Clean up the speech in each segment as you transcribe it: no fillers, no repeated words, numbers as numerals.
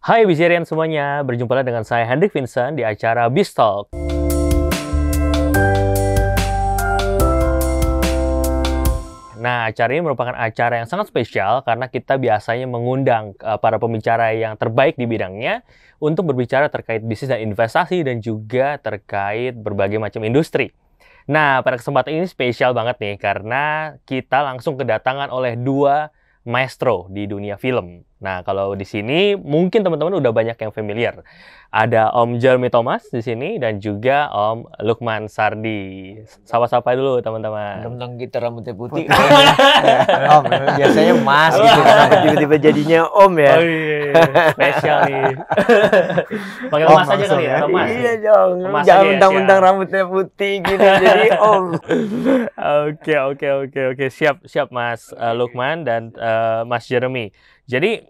Hai Bizerian semuanya, berjumpa lagi dengan saya Hendrik Vincent di acara Biztalk. Nah, acara ini merupakan acara yang sangat spesial karena kita biasanya mengundang para pembicara yang terbaik di bidangnya untuk berbicara terkait bisnis dan investasi dan juga terkait berbagai macam industri. Nah, pada kesempatan ini spesial banget nih karena kita langsung kedatangan oleh dua maestro di dunia film. Nah, kalau di sini mungkin teman-teman udah banyak yang familiar. Ada Om Jeremy Thomas di sini dan juga Om Lukman Sardi. Sapa-sapa dulu teman-teman. Tentang kita rambutnya putih. Om, biasanya Mas gitu. Tiba-tiba jadinya Om ya. Oh iya, spesial nih. Panggil Om Mas aja kali ya, atau Mas? Iya dong. Mas Jangan aja ya, mentang-mentang siap. rambutnya putih gitu jadi Om. Oke. Siap Mas Lukman dan Mas Jeremy. Jadi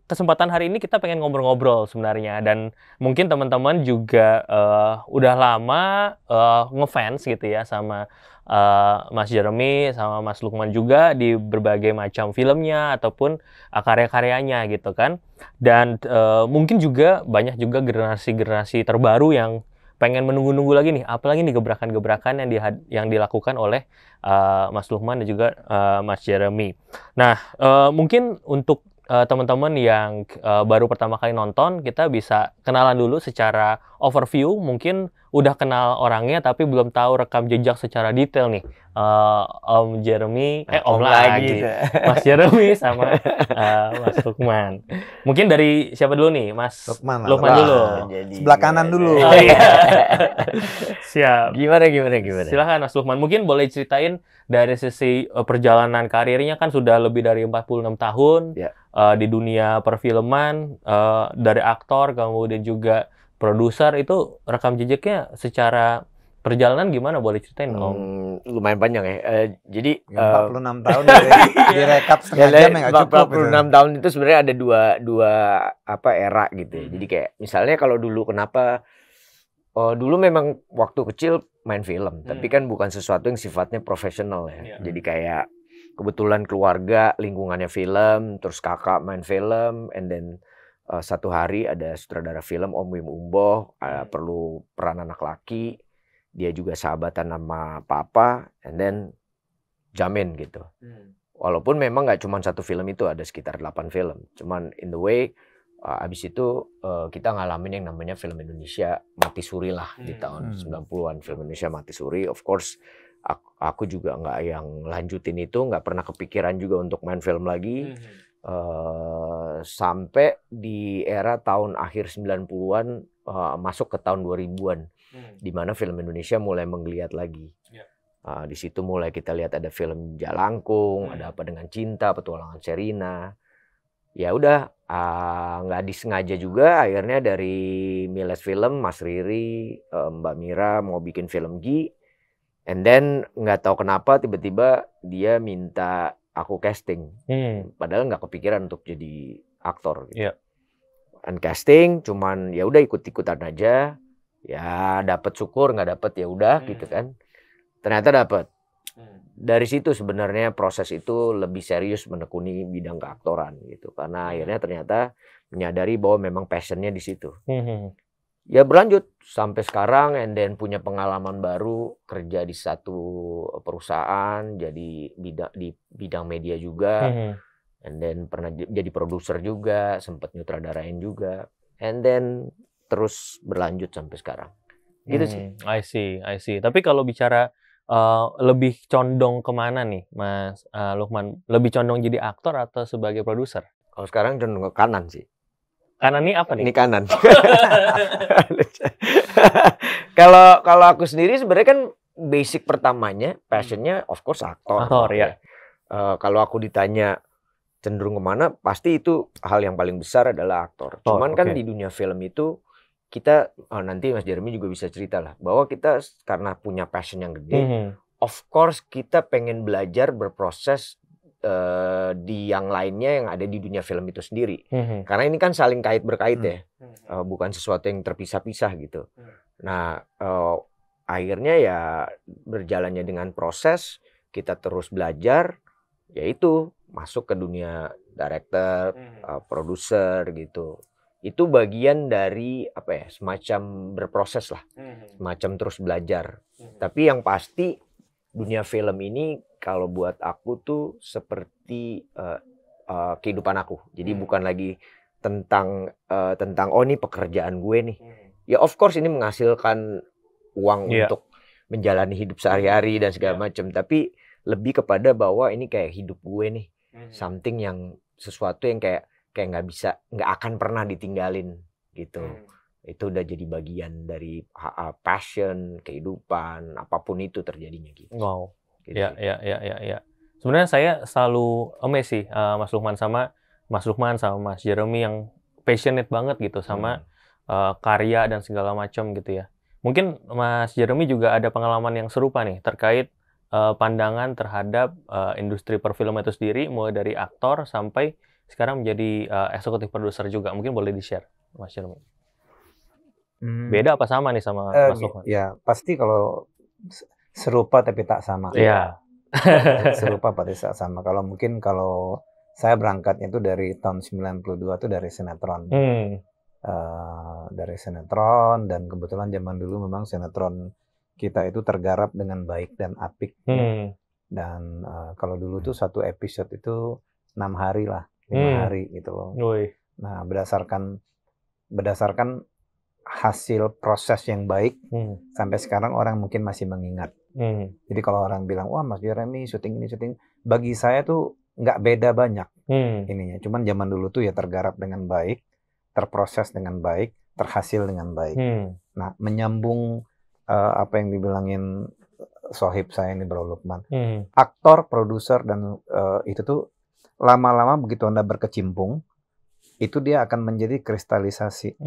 kesempatan hari ini kita pengen ngobrol-ngobrol sebenarnya dan mungkin teman-teman juga udah lama ngefans gitu ya sama Mas Jeremy sama Mas Lukman juga di berbagai macam filmnya ataupun karya-karyanya gitu kan. Dan mungkin juga banyak juga generasi-generasi terbaru yang pengen menunggu-nunggu lagi nih, apalagi nih gebrakan-gebrakan yang dilakukan oleh Mas Lukman dan juga Mas Jeremy. Nah, mungkin untuk teman-teman yang baru pertama kali nonton, kita bisa kenalan dulu secara overview. Mungkin udah kenal orangnya tapi belum tahu rekam jejak secara detail nih. Om Jeremy, Om lagi. Mas Jeremy sama Mas Lukman. Mungkin dari siapa dulu nih, Mas Lukman dulu. Sebelah kanan dulu. Oh, iya. Siap. Gimana? Silakan Mas Lukman. Mungkin boleh ceritain dari sisi perjalanan karirnya kan sudah lebih dari 46 tahun Ya. Di dunia perfilman, dari aktor kemudian juga produser, itu rekam jejaknya secara perjalanan gimana, boleh ceritain Om? Lumayan panjang ya. Jadi 46 tahun direkap setengah jam ya nggak cukup. 46 tahun itu sebenarnya ada dua era gitu. Jadi kayak misalnya kalau dulu kenapa dulu memang waktu kecil main film, tapi kan bukan sesuatu yang sifatnya profesional ya. Jadi kayak kebetulan keluarga lingkungannya film, terus kakak main film, and then satu hari ada sutradara film Om Wim Umboh, perlu peran anak laki, dia juga sahabatan sama papa, and then jamin gitu. Walaupun memang nggak cuma satu film itu, ada sekitar 8 film. Cuman in the way, abis itu kita ngalamin yang namanya film Indonesia mati suri lah di tahun 90-an. Film Indonesia mati suri, of course aku juga nggak yang lanjutin itu, nggak pernah kepikiran juga untuk main film lagi. Sampai di era tahun akhir 90-an masuk ke tahun 2000-an, di mana film Indonesia mulai menggeliat lagi. Di situ mulai kita lihat ada film Jalangkung, ada Apa Dengan Cinta, Petualangan Sherina. Ya udah, nggak disengaja juga akhirnya dari Miles Film, Mas Riri, Mbak Mira mau bikin film Gi, and then nggak tahu kenapa tiba-tiba dia minta aku casting, padahal nggak kepikiran untuk jadi aktor. Gitu. And casting, cuman ya udah ikut-ikutan aja, ya dapet syukur, nggak dapet ya udah gitu kan. Ternyata dapet. Dari situ sebenarnya proses itu lebih serius menekuni bidang keaktoran gitu, karena akhirnya ternyata menyadari bahwa memang passionnya di situ. Ya berlanjut sampai sekarang, and then punya pengalaman baru kerja di satu perusahaan, jadi di bidang media juga, and then pernah jadi produser juga, sempat nyutradarain juga, and then terus berlanjut sampai sekarang. Gitu sih. I see. Tapi kalau bicara lebih condong kemana nih, Mas Lukman? Lebih condong jadi aktor atau sebagai produser? Kalau sekarang cenderung ke kanan sih. Kanan ini apa nih? Ini kanan. Kalau aku sendiri sebenarnya kan basic pertamanya, passionnya of course aktor. Aktor ya. Kalau aku ditanya cenderung kemana, pasti itu hal yang paling besar adalah aktor. Cuman kan di dunia film itu kita, nanti Mas Jeremy juga bisa cerita lah, bahwa kita karena punya passion yang gede, of course kita pengen belajar berproses di yang lainnya yang ada di dunia film itu sendiri. Karena ini kan saling kait-berkait ya, bukan sesuatu yang terpisah-pisah gitu. Nah, akhirnya ya berjalannya dengan proses, kita terus belajar, yaitu masuk ke dunia director, produser gitu. Itu bagian dari apa ya, semacam berproses lah, semacam terus belajar. Tapi yang pasti dunia film ini kalau buat aku tuh seperti kehidupan aku. Jadi bukan lagi tentang oh ini pekerjaan gue nih. Ya of course ini menghasilkan uang untuk menjalani hidup sehari-hari dan segala macam. Tapi lebih kepada bahwa ini kayak hidup gue nih, something yang sesuatu yang kayak nggak akan pernah ditinggalin gitu. Itu udah jadi bagian dari passion, kehidupan, apapun itu terjadinya gitu. Wow. Gitu. Ya. Sebenarnya saya selalu amazed sih Mas Lukman sama Mas Jeremy yang passionate banget gitu sama karya dan segala macam gitu ya. Mungkin Mas Jeremy juga ada pengalaman yang serupa nih terkait pandangan terhadap industri perfilman itu sendiri, mulai dari aktor sampai sekarang menjadi eksekutif produser juga. Mungkin boleh di-share, Mas Jeremy. Beda apa sama nih sama Mas Lukman? Ya, pasti kalau serupa tapi tak sama. Iya. Serupa tapi tak sama. Kalau saya berangkatnya itu dari tahun 92 itu dari sinetron. Dari sinetron, dan kebetulan zaman dulu memang sinetron kita itu tergarap dengan baik dan apik. Dan kalau dulu tuh satu episode itu 6 hari lah. 5 hari gitu loh. Nah, berdasarkan hasil proses yang baik, sampai sekarang orang mungkin masih mengingat. Jadi kalau orang bilang, wah Mas Jeremy syuting, bagi saya tuh nggak beda banyak ininya. Cuman zaman dulu tuh ya tergarap dengan baik, terproses dengan baik, terhasil dengan baik. Nah, menyambung apa yang dibilangin sohib saya ini Bro Lukman. Aktor, produser, dan itu tuh lama-lama begitu Anda berkecimpung, itu dia akan menjadi kristalisasi.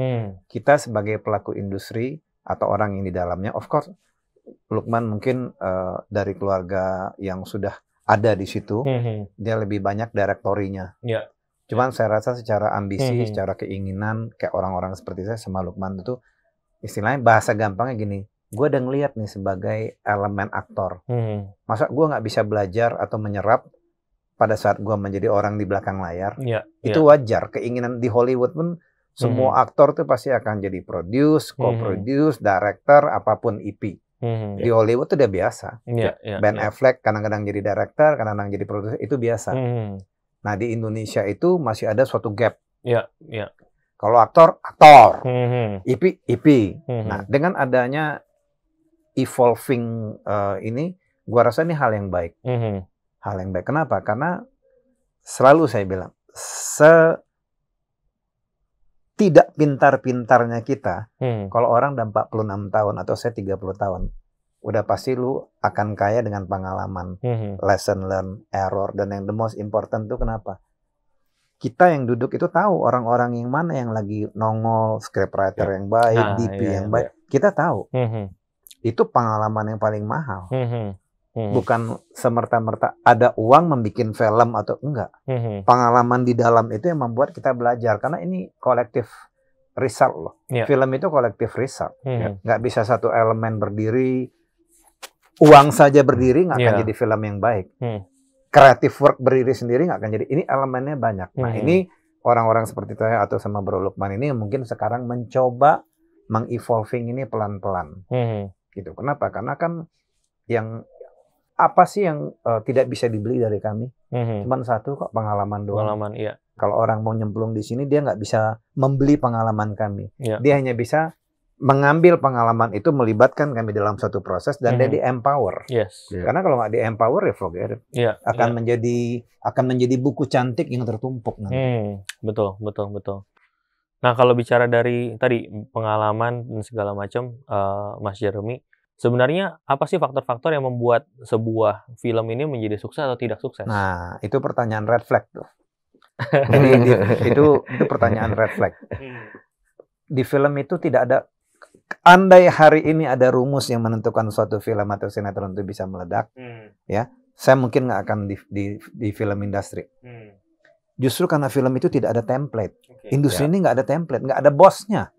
Kita sebagai pelaku industri atau orang yang di dalamnya, of course, Lukman mungkin dari keluarga yang sudah ada di situ, dia lebih banyak direktorinya. Cuman saya rasa secara ambisi, secara keinginan, kayak orang-orang seperti saya sama Lukman itu, istilahnya bahasa gampangnya gini, gue udah ngeliat nih sebagai elemen aktor. Masa gue nggak bisa belajar atau menyerap pada saat gue menjadi orang di belakang layar? Itu wajar. Keinginan di Hollywood pun semua aktor tuh pasti akan jadi produce, co-produce, director, apapun IP. Di Hollywood tuh udah biasa. Ben Affleck kadang-kadang jadi director, kadang-kadang jadi produser, itu biasa. Nah, di Indonesia itu masih ada suatu gap. Kalau aktor, IP. Nah, dengan adanya evolving ini, gua rasa ini hal yang baik. Hal yang baik. Kenapa? Karena selalu saya bilang, tidak pintar-pintarnya kita, kalau orang udah 46 tahun atau saya 30 tahun, udah pasti lu akan kaya dengan pengalaman, lesson learn, error, dan yang the most important tuh kenapa? Kita yang duduk itu tahu orang-orang yang mana yang lagi nongol, scriptwriter yang baik, DP yang baik, kita tahu. Itu pengalaman yang paling mahal. Bukan semerta-merta ada uang membuat film atau enggak. Pengalaman di dalam itu yang membuat kita belajar. Karena ini kolektif result loh. Film itu kolektif result. Nggak bisa satu elemen berdiri, uang saja berdiri nggak akan jadi film yang baik. Creative work berdiri sendiri nggak akan jadi. Ini elemennya banyak. Nah, ini orang-orang seperti saya atau sama Bro Lukman ini mungkin sekarang mencoba mengevolving ini pelan-pelan. Gitu. Kenapa? Karena kan yang apa sih yang tidak bisa dibeli dari kami? Cuman satu kok, pengalaman doang. Kalau orang mau nyemplung di sini, dia nggak bisa membeli pengalaman kami. Dia hanya bisa mengambil pengalaman itu, melibatkan kami dalam suatu proses, dan dia di-empower. Karena kalau nggak di-empower, ya forget it. Akan menjadi buku cantik yang tertumpuk nanti. Betul. Nah, kalau bicara dari tadi pengalaman dan segala macam, Mas Jeremy, sebenarnya apa sih faktor-faktor yang membuat sebuah film ini menjadi sukses atau tidak sukses? Nah, itu pertanyaan red flag tuh. Jadi itu pertanyaan red flag. Di film itu tidak ada, andai hari ini ada rumus yang menentukan suatu film atau sinetron itu bisa meledak, ya, saya mungkin nggak akan di film industri. Justru karena film itu tidak ada template. Industri ini nggak ada template, nggak ada bosnya.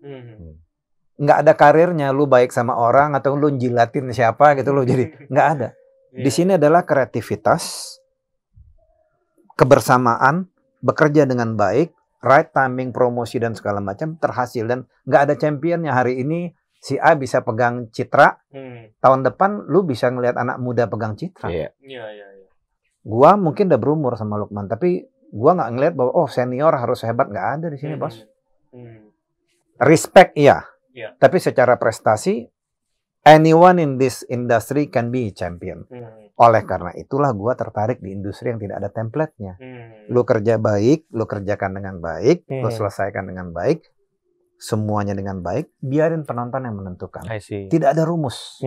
Nggak ada karirnya, lu baik sama orang atau lu jilatin siapa gitu, lu jadi nggak ada. Di sini adalah kreativitas, kebersamaan, bekerja dengan baik, right timing, promosi dan segala macam terhasil, dan nggak ada championnya. Hari ini si A bisa pegang Citra, tahun depan lu bisa ngelihat anak muda pegang Citra. Gua mungkin udah berumur sama Lukman, tapi gua nggak ngelihat bahwa oh senior harus hebat, nggak ada di sini, bos. Respect iya, tapi secara prestasi anyone in this industry can be champion. Oleh karena itulah gua tertarik di industri yang tidak ada template-nya. Lu kerja baik, lu kerjakan dengan baik, lu selesaikan dengan baik, semuanya dengan baik, biarin penonton yang menentukan. Tidak ada rumus.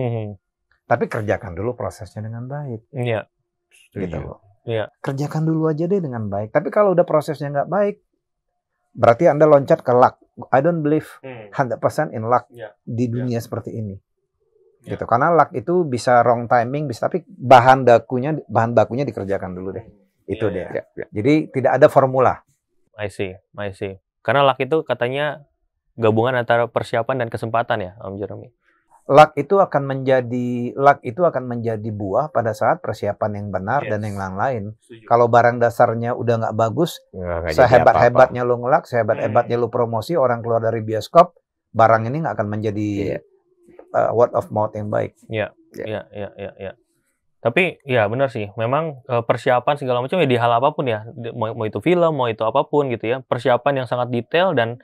Tapi kerjakan dulu prosesnya dengan baik. Gitu loh. Kerjakan dulu aja deh dengan baik. Tapi kalau udah prosesnya nggak baik, berarti Anda loncat ke luck. I don't believe 100% in luck di dunia seperti ini. Gitu. Karena luck itu bisa wrong timing, bisa, tapi bahan bakunya dikerjakan dulu deh. Itu dia. Jadi tidak ada formula. I see. Karena luck itu katanya gabungan antara persiapan dan kesempatan ya, Om Jeremy. Luck itu akan menjadi buah pada saat persiapan yang benar dan yang lain-lain. Kalau barang dasarnya udah nggak bagus, sehebat-hebatnya lu ngelak, sehebat-hebatnya lu promosi, orang keluar dari bioskop, barang ini nggak akan menjadi word of mouth yang baik. Iya. Tapi ya benar sih, memang persiapan segala macam ya di hal apapun ya, mau itu film, mau itu apapun gitu ya, persiapan yang sangat detail dan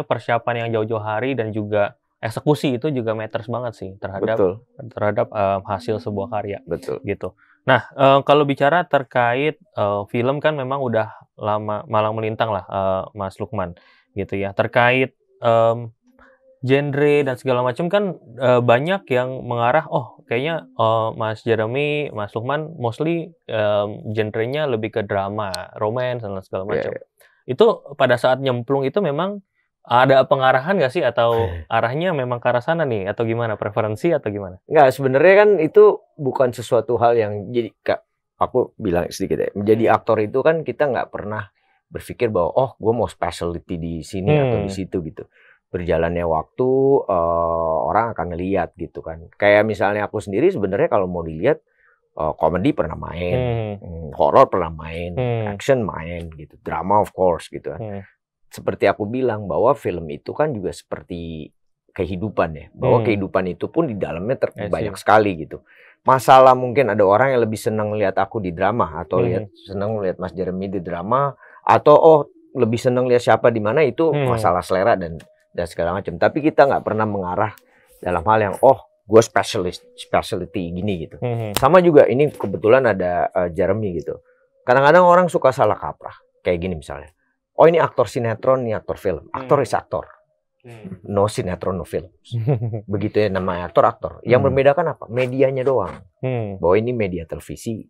persiapan yang jauh-jauh hari dan juga eksekusi itu juga matters banget sih terhadap hasil sebuah karya. Betul. Gitu. Nah, kalau bicara terkait film kan memang udah lama malang melintang lah, Mas Lukman, gitu ya. Terkait genre dan segala macam kan banyak yang mengarah, kayaknya Mas Jeremy, Mas Lukman mostly genrenya lebih ke drama, romance dan segala macam. Itu pada saat nyemplung itu memang ada pengarahan nggak sih, atau arahnya memang ke arah sana nih, atau gimana, preferensi atau gimana? Nggak, sebenarnya kan itu bukan sesuatu hal yang jadi, aku bilang sedikit ya, menjadi aktor itu kan kita nggak pernah berpikir bahwa gue mau specialty di sini atau di situ gitu. Berjalannya waktu orang akan ngelihat gitu kan. Kayak misalnya aku sendiri sebenarnya kalau mau dilihat komedi pernah main, horor pernah main, action main gitu, drama of course gitu kan. Seperti aku bilang bahwa film itu kan juga seperti kehidupan ya, bahwa kehidupan itu pun di dalamnya banyak sekali gitu. Masalah mungkin ada orang yang lebih senang lihat aku di drama, atau senang lihat Mas Jeremy di drama, atau lebih senang lihat siapa di mana, itu masalah selera dan segala macam. Tapi kita nggak pernah mengarah dalam hal yang gue specialty gini gitu. Sama juga ini kebetulan ada Jeremy gitu. Kadang-kadang orang suka salah kaprah kayak gini misalnya. Ini aktor sinetron, ini aktor film. Aktor is aktor. No sinetron, no film. Begitu ya namanya aktor. Yang membedakan apa? Medianya doang. Bahwa ini media televisi,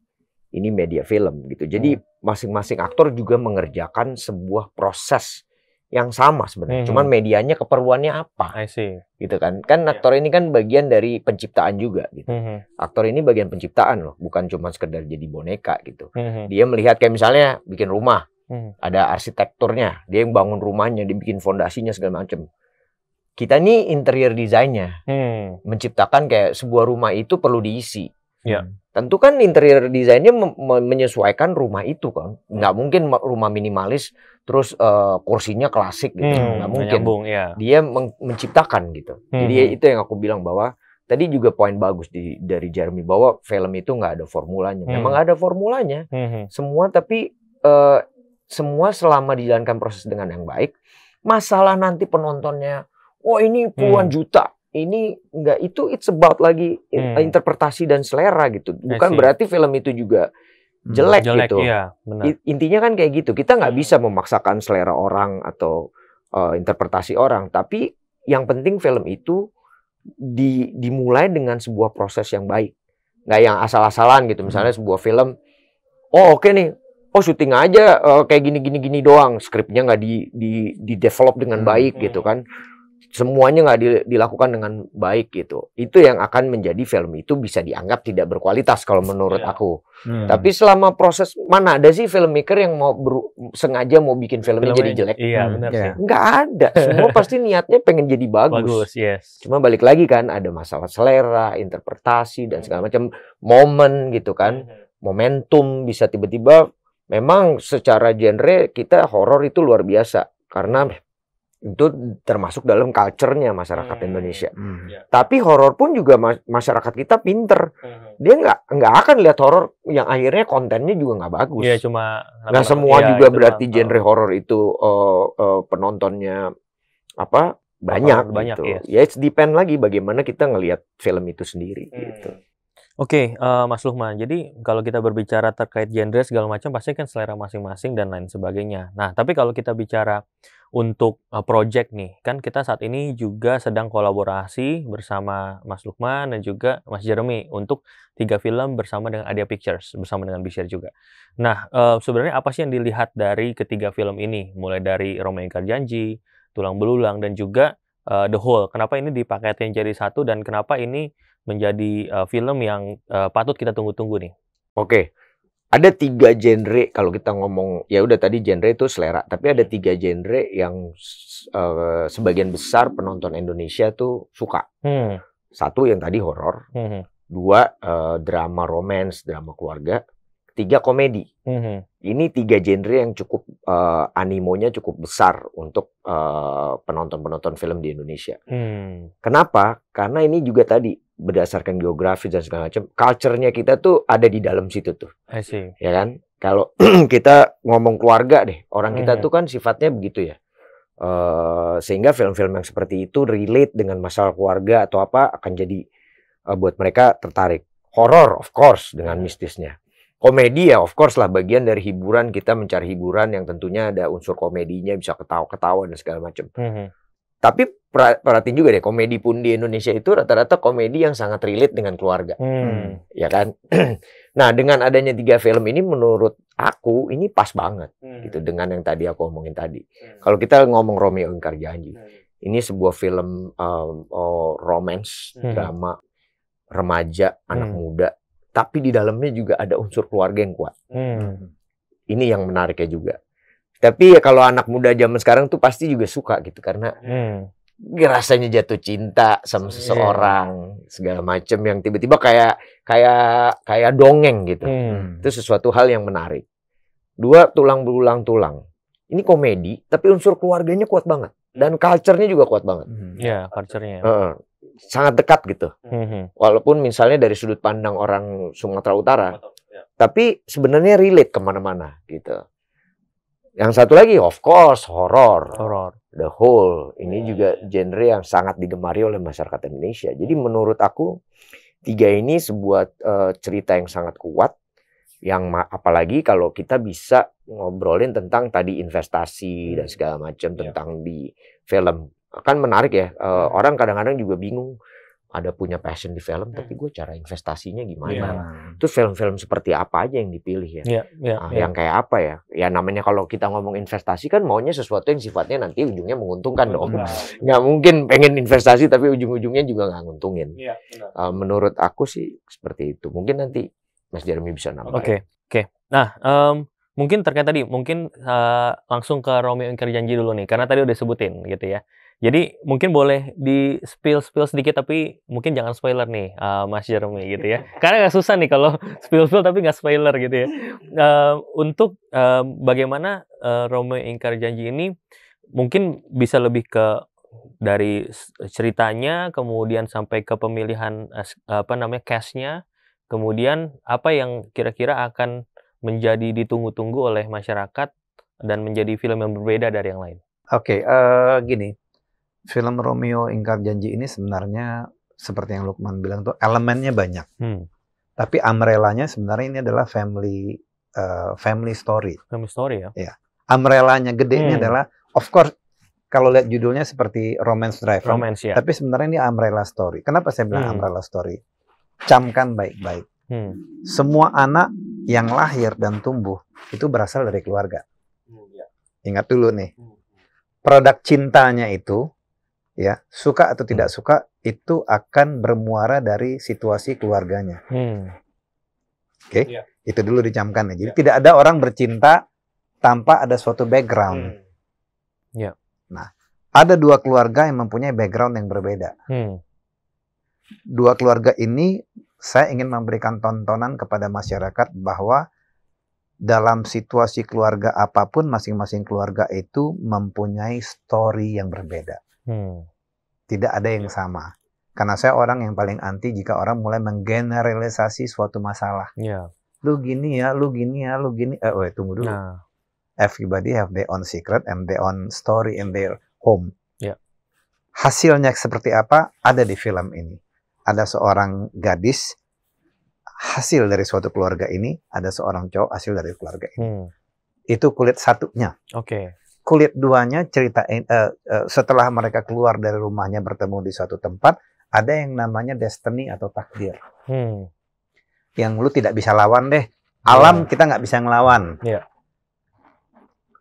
ini media film gitu. Jadi masing-masing aktor juga mengerjakan sebuah proses yang sama sebenarnya. Cuman medianya keperluannya apa? I see. Gitu kan. Kan aktor ini kan bagian dari penciptaan juga gitu. Aktor ini bagian penciptaan loh, bukan cuma sekedar jadi boneka gitu. Dia melihat kayak misalnya bikin rumah. Ada arsitekturnya, dia yang bangun rumahnya, dia bikin fondasinya segala macam. Kita nih interior desainnya, menciptakan kayak sebuah rumah itu perlu diisi. Tentu kan interior desainnya menyesuaikan rumah itu kan, nggak mungkin rumah minimalis terus kursinya klasik gitu, nggak mungkin. Nyambung, Dia menciptakan gitu. Jadi itu yang aku bilang bahwa tadi juga poin bagus dari Jeremy bahwa film itu nggak ada formulanya. Memang ada formulanya, semua, tapi semua selama dijalankan proses dengan yang baik. Masalah nanti penontonnya, ini puluhan juta, ini enggak, itu it's about lagi interpretasi dan selera gitu. Bukan berarti film itu juga jelek gitu. Iya, benar. Intinya kan kayak gitu. Kita nggak bisa memaksakan selera orang atau interpretasi orang. Tapi yang penting film itu dimulai dengan sebuah proses yang baik. Nggak yang asal-asalan gitu. Misalnya sebuah film, oke nih, syuting aja kayak gini doang, skripnya nggak di develop dengan baik gitu kan, semuanya nggak dilakukan dengan baik gitu. Itu yang akan menjadi film itu bisa dianggap tidak berkualitas kalau menurut aku. Tapi selama proses, mana ada sih filmmaker yang mau sengaja mau bikin filmnya jadi jelek? Iya, benar sih. Nggak ada. Semua pasti niatnya pengen jadi bagus. Cuma balik lagi kan, ada masalah selera, interpretasi dan segala macam, momen gitu kan. momentum, bisa tiba-tiba memang secara genre kita horor itu luar biasa karena itu termasuk dalam culture-nya masyarakat Indonesia. Tapi horor pun juga masyarakat kita pinter. Dia nggak akan lihat horor yang akhirnya kontennya juga nggak bagus. Iya, cuma nggak semua juga berarti genre horor itu penontonnya banyak gitu. Yes. Ya it's depend lagi bagaimana kita ngelihat film itu sendiri gitu. Oke, Mas Lukman. Jadi kalau kita berbicara terkait genre segala macam, pasti kan selera masing-masing dan lain sebagainya. Nah, tapi kalau kita bicara untuk project nih, kan kita saat ini juga sedang kolaborasi bersama Mas Lukman dan juga Mas Jeremy untuk 3 film bersama dengan Adia Pictures, bersama dengan Bishare juga. Nah, sebenarnya apa sih yang dilihat dari ketiga film ini? Mulai dari Romeo Ingkar Janji, Tulang Belulang, dan juga The Hole. Kenapa ini dipaketin jadi satu dan kenapa ini menjadi film yang patut kita tunggu-tunggu nih? Oke, ada 3 genre kalau kita ngomong, ya udah tadi genre itu selera, tapi ada 3 genre yang sebagian besar penonton Indonesia tuh suka. Satu yang tadi horor, 2 drama romance, drama keluarga, 3 komedi. Ini 3 genre yang cukup animonya cukup besar untuk penonton-penonton film di Indonesia. Kenapa? Karena ini juga tadi berdasarkan geografi dan segala macam, culture-nya kita tuh ada di dalam situ tuh. I see. Ya kan? Kalau kita ngomong keluarga deh, orang kita tuh kan sifatnya begitu ya. Sehingga film-film yang seperti itu relate dengan masalah keluarga atau apa akan jadi buat mereka tertarik. Horror of course dengan mistisnya. Komedi ya of course lah bagian dari hiburan, kita mencari hiburan yang tentunya ada unsur komedinya, bisa ketawa-ketawa dan segala macam. Tapi perhatiin juga deh, komedi pun di Indonesia itu rata-rata komedi yang sangat relate dengan keluarga. Ya kan? Nah, dengan adanya 3 film ini menurut aku ini pas banget gitu dengan yang tadi aku omongin tadi. Kalau kita ngomong Romeo Ingkar Janji, ini sebuah film romance, drama remaja, anak muda, tapi di dalamnya juga ada unsur keluarga yang kuat. Ini yang menariknya juga. Tapi ya kalau anak muda zaman sekarang tuh pasti juga suka gitu karena rasanya jatuh cinta sama seseorang segala macam yang tiba-tiba kayak dongeng gitu. Itu sesuatu hal yang menarik. 2 Tulang Belulang Tulang. Ini komedi tapi unsur keluarganya kuat banget dan culture-nya juga kuat banget. Iya, culture-nya. Sangat dekat gitu. Walaupun misalnya dari sudut pandang orang Sumatera Utara, tapi sebenarnya relate kemana-mana gitu. Yang satu lagi, of course, horor. The Hole. Ini juga genre yang sangat digemari oleh masyarakat Indonesia. Jadi menurut aku, 3 ini sebuah cerita yang sangat kuat. Yang apalagi kalau kita bisa ngobrolin tentang tadi investasi dan segala macam tentang di film. Kan menarik ya. Orang kadang-kadang juga bingung. Ada punya passion di film, tapi gue cara investasinya gimana? Terus film-film seperti apa aja yang dipilih ya? Yang kayak apa ya? Ya namanya kalau kita ngomong investasi kan maunya sesuatu yang sifatnya nanti ujungnya menguntungkan dong. Nggak mungkin pengen investasi tapi ujung-ujungnya juga nggak nguntungin. Menurut aku sih seperti itu. Mungkin nanti Mas Jeremy bisa nambah. Oke. Nah, mungkin terkait tadi, mungkin langsung ke Romeo Ingkar Janji dulu nih, karena tadi udah sebutin gitu ya. Jadi mungkin boleh di spill sedikit tapi mungkin jangan spoiler nih Mas Jeremy gitu ya. Karena nggak susah nih kalau spill tapi nggak spoiler gitu ya. Untuk bagaimana Romeo Ingkar Janji ini mungkin bisa lebih ke dari ceritanya, kemudian sampai ke pemilihan cast-nya, kemudian apa yang kira-kira akan menjadi ditunggu-tunggu oleh masyarakat dan menjadi film yang berbeda dari yang lain. Oke, gini. Film Romeo Ingkar Janji ini sebenarnya seperti yang Lukman bilang tuh elemennya banyak. Tapi umbrellanya sebenarnya ini adalah family story. Family story ya? Ya. Umbrellanya gedenya adalah, of course, kalau lihat judulnya seperti Romance Drive. Romance, ya. Tapi sebenarnya ini umbrella story. Kenapa saya bilang umbrella story? Camkan baik-baik. Semua anak yang lahir dan tumbuh itu berasal dari keluarga. Ingat dulu nih. Produk cintanya itu, ya, suka atau tidak suka itu akan bermuara dari situasi keluarganya. Oke? Itu dulu dicamkan ya. Jadi tidak ada orang bercinta tanpa ada suatu background. Nah, ada 2 keluarga yang mempunyai background yang berbeda. 2 keluarga ini saya ingin memberikan tontonan kepada masyarakat bahwa dalam situasi keluarga apapun, masing-masing keluarga itu mempunyai story yang berbeda. Tidak ada yang sama. Karena saya orang yang paling anti jika orang mulai menggeneralisasi suatu masalah. Lu gini ya, lu gini ya, lu gini. Tunggu dulu. Everybody have their own secret and their own story in their home. Hasilnya seperti apa ada di film ini. Ada seorang gadis hasil dari suatu keluarga ini, ada seorang cowok hasil dari keluarga ini. Itu kulit satunya. Kulit duanya ceritain setelah mereka keluar dari rumahnya bertemu di suatu tempat, ada yang namanya destiny atau takdir. Yang lu tidak bisa lawan deh. Alam kita nggak bisa ngelawan.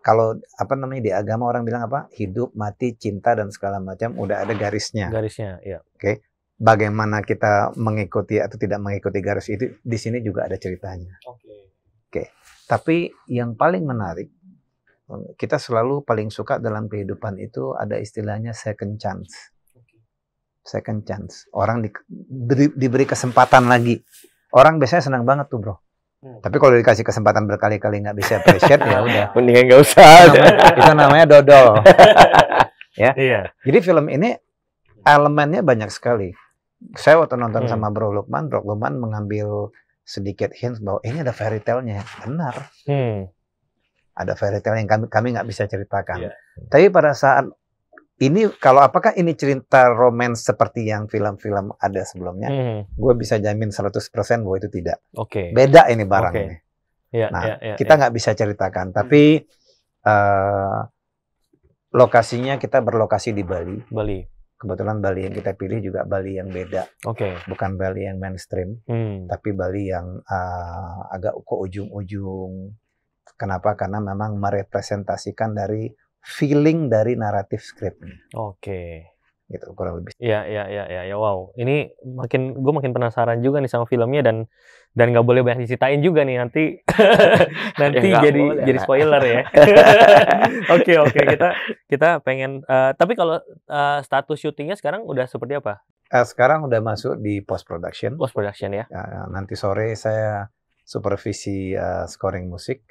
Kalau apa namanya di agama orang bilang apa? Hidup, mati, cinta dan segala macam udah ada garisnya. Oke. Bagaimana kita mengikuti atau tidak mengikuti garis itu di sini juga ada ceritanya. Oke. Tapi yang paling menarik, kita selalu paling suka dalam kehidupan itu ada istilahnya second chance. Second chance. Orang diberi kesempatan lagi. Orang biasanya senang banget tuh, bro. Tapi kalau dikasih kesempatan berkali-kali nggak bisa appreciate ya udah. Mendingan nggak usah. Itu namanya dodol. Ya. Jadi film ini elemennya banyak sekali. Saya waktu nonton sama Bro Lukman mengambil sedikit hint bahwa ini ada fairy tale-nya. Benar. Ada fairy tale yang kami nggak bisa ceritakan. Tapi pada saat ini, apakah ini cerita romance seperti yang film-film ada sebelumnya? Gue bisa jamin 100% bahwa itu tidak. Beda ini barangnya. Kita nggak bisa ceritakan. Tapi lokasinya kita berlokasi di Bali. Kebetulan Bali yang kita pilih juga Bali yang beda. Bukan Bali yang mainstream, tapi Bali yang agak ke ujung-ujung. Kenapa? Karena memang merepresentasikan dari feeling dari naratif skripnya. Gitu kurang lebih. Ya, wow. Ini gue makin penasaran juga nih sama filmnya dan nggak boleh banyak diceritain juga nih nanti jadi spoiler ya. Oke, kita pengen. Tapi kalau status syutingnya sekarang udah seperti apa? Sekarang udah masuk di post production. Ya. Nanti sore saya supervisi scoring musik.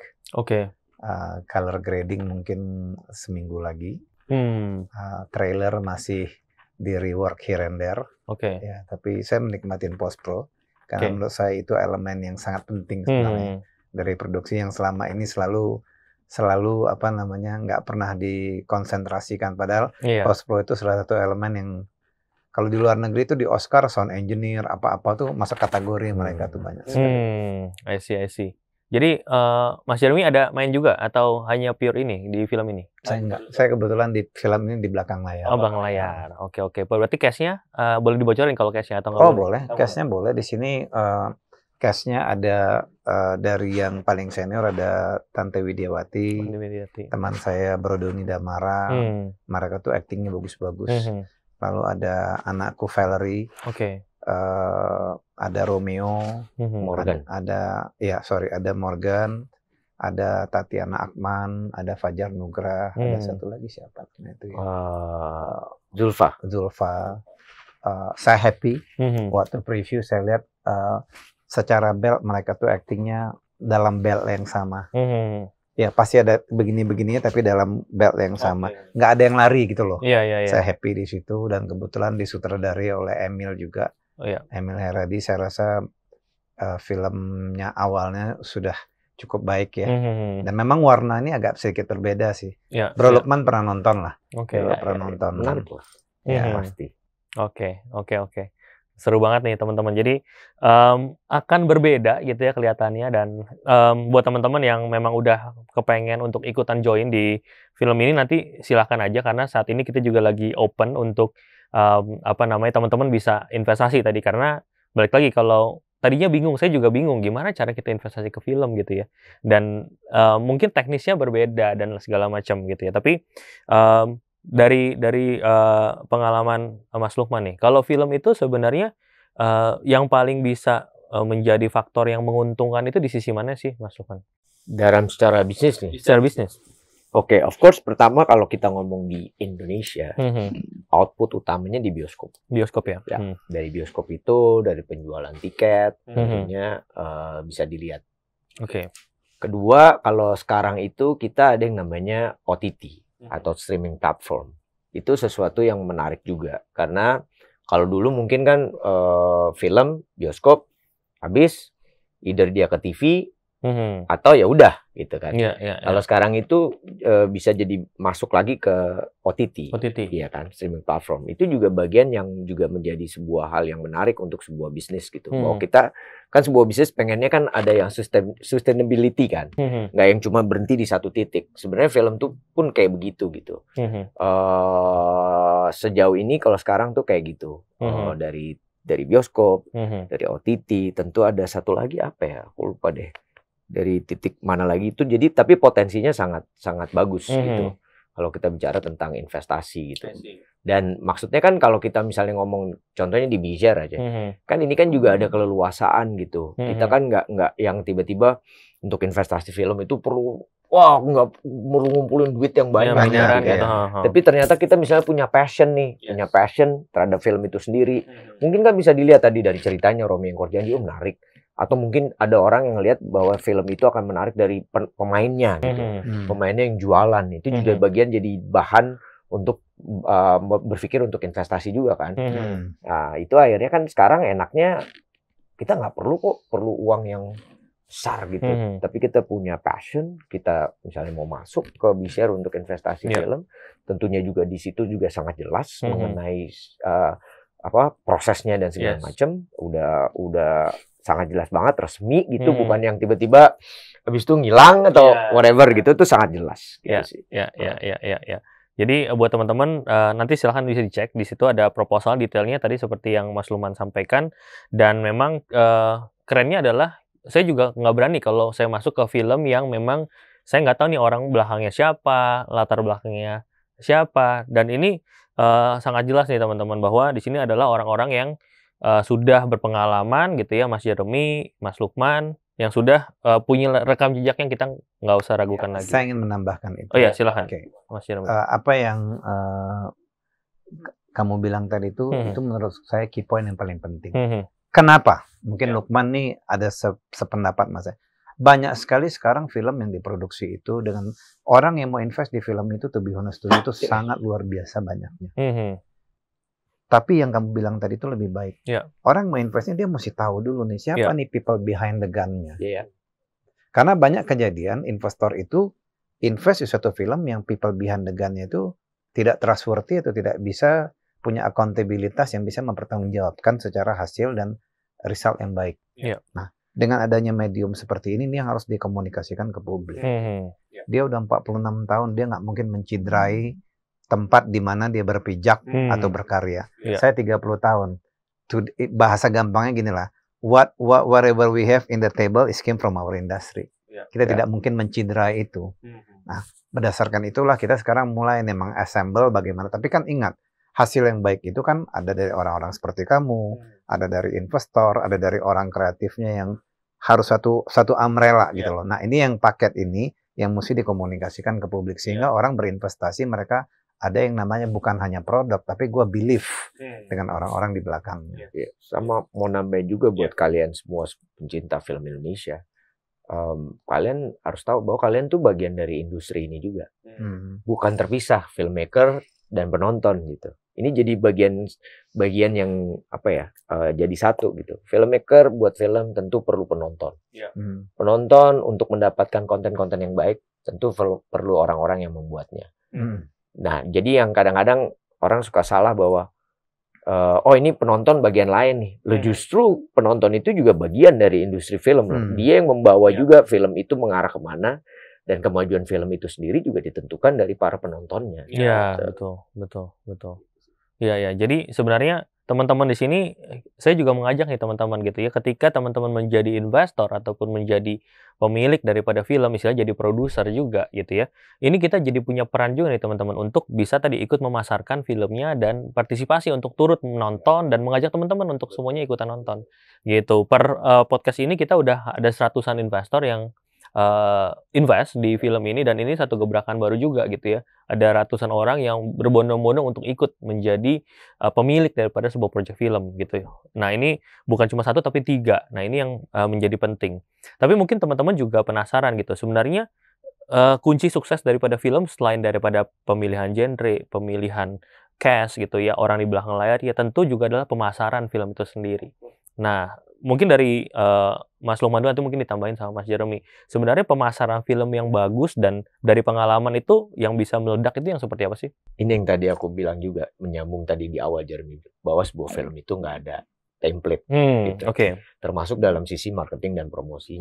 Color grading mungkin seminggu lagi. Trailer masih di rework here and there. Ya, tapi saya menikmatin post pro karena menurut saya itu elemen yang sangat penting sebenarnya dari produksi yang selama ini selalu apa namanya nggak pernah dikonsentrasikan, padahal post pro itu salah satu elemen yang kalau di luar negeri itu di Oscar sound engineer apa-apa tuh masuk kategori mereka tuh banyak sekali. I see. Jadi Mas Jeremy ada main juga atau hanya pure ini di film ini? Saya enggak. Saya kebetulan di film ini di belakang layar. Belakang layar. Oke. Berarti cast-nya boleh dibocorin kalau cast-nya atau nggak? Boleh. Cast-nya boleh. Di sini cast-nya ada dari yang paling senior ada Tante Widiawati. Teman saya Bro Doni Damara. Mereka tuh actingnya bagus-bagus. Lalu ada anakku Valerie. Ada Romeo, Morgan. Ada Morgan, ada Tatiana Akman, ada Fajar Nugrah, ada satu lagi siapa? Nah, itu ya. Zulfa. Saya happy waktu preview saya lihat secara belt mereka tuh actingnya dalam belt yang sama. Ya pasti ada begini-begininya tapi dalam belt yang sama. Nggak ada yang lari gitu loh. Saya happy di situ dan kebetulan disutradari oleh Emil juga. Emil Heradi, saya rasa filmnya awalnya sudah cukup baik ya. Dan memang warna ini agak sedikit berbeda sih. Bro Lukman pernah nonton lah. Pernah nonton. Pasti. Oke. Seru banget nih teman-teman. Jadi akan berbeda gitu ya kelihatannya dan buat teman-teman yang memang udah kepengen untuk ikutan join di film ini nanti silahkan aja karena saat ini kita juga lagi open untuk teman-teman bisa investasi tadi karena balik lagi kalau tadinya bingung, saya juga bingung gimana cara kita investasi ke film gitu ya dan mungkin teknisnya berbeda dan segala macam gitu ya tapi dari pengalaman Mas Lukman nih kalau film itu sebenarnya yang paling bisa menjadi faktor yang menguntungkan itu di sisi mana sih Mas Lukman? Dalam secara bisnis nih? Secara bisnis. Of course pertama kalau kita ngomong di Indonesia output utamanya di bioskop. Bioskop ya. Dari bioskop itu, dari penjualan tiket, tentunya bisa dilihat. Oke. Kedua, kalau sekarang itu kita ada yang namanya OTT atau streaming platform. Itu sesuatu yang menarik juga karena kalau dulu mungkin kan film bioskop habis, either dia ke TV atau ya udah gitu kan. Kalau sekarang itu bisa jadi masuk lagi ke OTT, iya kan, streaming platform. Itu juga bagian yang juga menjadi sebuah hal yang menarik untuk sebuah bisnis gitu. Bahwa kita kan sebuah bisnis pengennya kan ada yang sustainability kan, nggak yang cuma berhenti di satu titik. Sebenarnya film tuh pun kayak begitu gitu. Sejauh ini kalau sekarang tuh kayak gitu, dari bioskop, dari OTT, tentu ada satu lagi apa ya, aku lupa deh. Dari titik mana lagi itu, jadi tapi potensinya sangat bagus gitu kalau kita bicara tentang investasi gitu. Dan maksudnya kan kalau kita misalnya ngomong contohnya di Bijar aja, kan ini kan juga ada keleluasaan gitu. Kita kan nggak yang tiba-tiba untuk investasi film itu perlu nggak perlu ngumpulin duit yang banyak gitu kan. Tapi ternyata kita misalnya punya passion nih, punya passion terhadap film itu sendiri. Mungkin kan bisa dilihat tadi dari ceritanya Romi yang Korjanji menarik. Atau mungkin ada orang yang lihat bahwa film itu akan menarik dari pemainnya gitu. Pemainnya yang jualan itu juga bagian jadi bahan untuk berpikir untuk investasi juga kan. Nah, itu akhirnya kan sekarang enaknya kita nggak perlu uang yang besar gitu. Tapi kita punya passion, kita misalnya mau masuk ke Bijar untuk investasi film, tentunya juga di situ juga sangat jelas mengenai prosesnya dan segala macam. Udah sangat jelas banget, resmi gitu, bukan yang tiba-tiba habis itu ngilang atau whatever gitu, itu sangat jelas. Gitu sih. Jadi buat teman-teman nanti silahkan bisa dicek, di situ ada proposal detailnya tadi seperti yang Mas Luman sampaikan, dan memang kerennya adalah saya juga nggak berani kalau saya masuk ke film yang memang saya nggak tahu nih orang belakangnya siapa, latar belakangnya siapa, dan ini sangat jelas nih teman-teman bahwa di sini adalah orang-orang yang sudah berpengalaman gitu ya, Mas Jeremy, Mas Lukman, yang sudah punya rekam jejak yang kita nggak usah ragukan lagi. Saya ingin menambahkan itu. Oh ya, silakan. Mas Jeremy. Apa yang kamu bilang tadi itu menurut saya key point yang paling penting. Kenapa? Mungkin Lukman nih ada sependapat Mas. Banyak sekali sekarang film yang diproduksi itu dengan orang yang mau invest di film itu, to be honest itu sangat luar biasa banyaknya. Tapi yang kamu bilang tadi itu lebih baik. Orang mau investnya dia mesti tahu dulu nih siapa nih people behind the gun-nya. Karena banyak kejadian investor itu invest di suatu film yang people behind the gun-nya itu tidak trustworthy atau tidak bisa punya akuntabilitas yang bisa mempertanggungjawabkan secara hasil dan result yang baik. Nah, dengan adanya medium seperti ini yang harus dikomunikasikan ke publik. Dia udah 46 tahun, dia nggak mungkin menciderai tempat di mana dia berpijak atau berkarya. Saya 30 tahun. Bahasa gampangnya gini lah. Whatever we have in the table is came from our industry. Kita tidak mungkin menciderai itu. Nah, berdasarkan itulah kita sekarang mulai memang assemble bagaimana. Tapi kan ingat, hasil yang baik itu kan ada dari orang-orang seperti kamu, ada dari investor, ada dari orang kreatifnya yang harus satu umbrella gitu loh. Nah, ini yang paket ini yang mesti dikomunikasikan ke publik sehingga orang berinvestasi, mereka ada yang namanya bukan hanya produk, tapi gue believe dengan orang-orang di belakangnya. Sama mau nambahin juga buat kalian semua pencinta film Indonesia. Kalian harus tahu bahwa kalian tuh bagian dari industri ini juga. Bukan terpisah filmmaker dan penonton gitu. Ini jadi bagian yang jadi satu gitu. Filmmaker buat film tentu perlu penonton. Penonton untuk mendapatkan konten-konten yang baik tentu perlu orang-orang yang membuatnya. Nah, jadi yang kadang-kadang orang suka salah bahwa ini penonton bagian lain nih. Justru penonton itu juga bagian dari industri film. Dia yang membawa juga film itu mengarah kemana, dan kemajuan film itu sendiri juga ditentukan dari para penontonnya. Iya, betul. Iya. Jadi sebenarnya teman-teman di sini, saya juga mengajak nih teman-teman gitu ya, ketika teman-teman menjadi investor ataupun menjadi pemilik daripada film, misalnya jadi produser juga gitu ya. Ini kita jadi punya peran juga nih teman-teman untuk bisa tadi ikut memasarkan filmnya dan partisipasi untuk turut menonton dan mengajak teman-teman untuk semuanya ikutan nonton. Gitu. Per podcast ini kita udah ada 100-an investor yang invest di film ini, dan ini satu gebrakan baru juga gitu ya. Ada ratusan orang yang berbondong-bondong untuk ikut menjadi pemilik daripada sebuah proyek film gitu ya. Nah, ini bukan cuma satu tapi 3. Nah, ini yang menjadi penting. Tapi mungkin teman-teman juga penasaran gitu. Sebenarnya kunci sukses daripada film selain daripada pemilihan genre, pemilihan cast gitu ya, orang di belakang layar, ya tentu juga adalah pemasaran film itu sendiri. Nah, mungkin dari Mas Lukman itu mungkin ditambahin sama Mas Jeremy. Sebenarnya pemasaran film yang bagus dan dari pengalaman itu yang bisa meledak itu yang seperti apa sih? Ini yang tadi aku bilang juga, menyambung tadi di awal Jeremy, bahwa sebuah film itu nggak ada template gitu. Termasuk dalam sisi marketing dan promosi.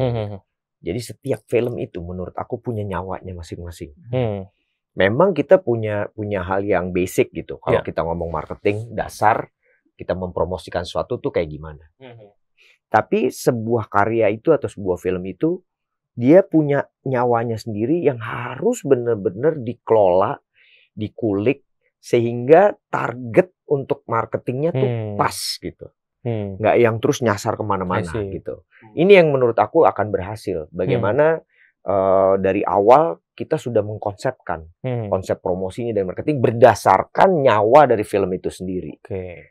Jadi setiap film itu menurut aku punya nyawanya masing-masing. Memang kita punya hal yang basic gitu. Kalau kita ngomong marketing dasar, kita mempromosikan sesuatu tuh kayak gimana. Tapi sebuah karya itu atau sebuah film itu, dia punya nyawanya sendiri yang harus benar-benar dikelola, dikulik, sehingga target untuk marketingnya tuh pas gitu. Nggak yang terus nyasar kemana-mana gitu. Ini yang menurut aku akan berhasil. Bagaimana dari awal kita sudah mengkonsepkan konsep promosinya dan marketing berdasarkan nyawa dari film itu sendiri.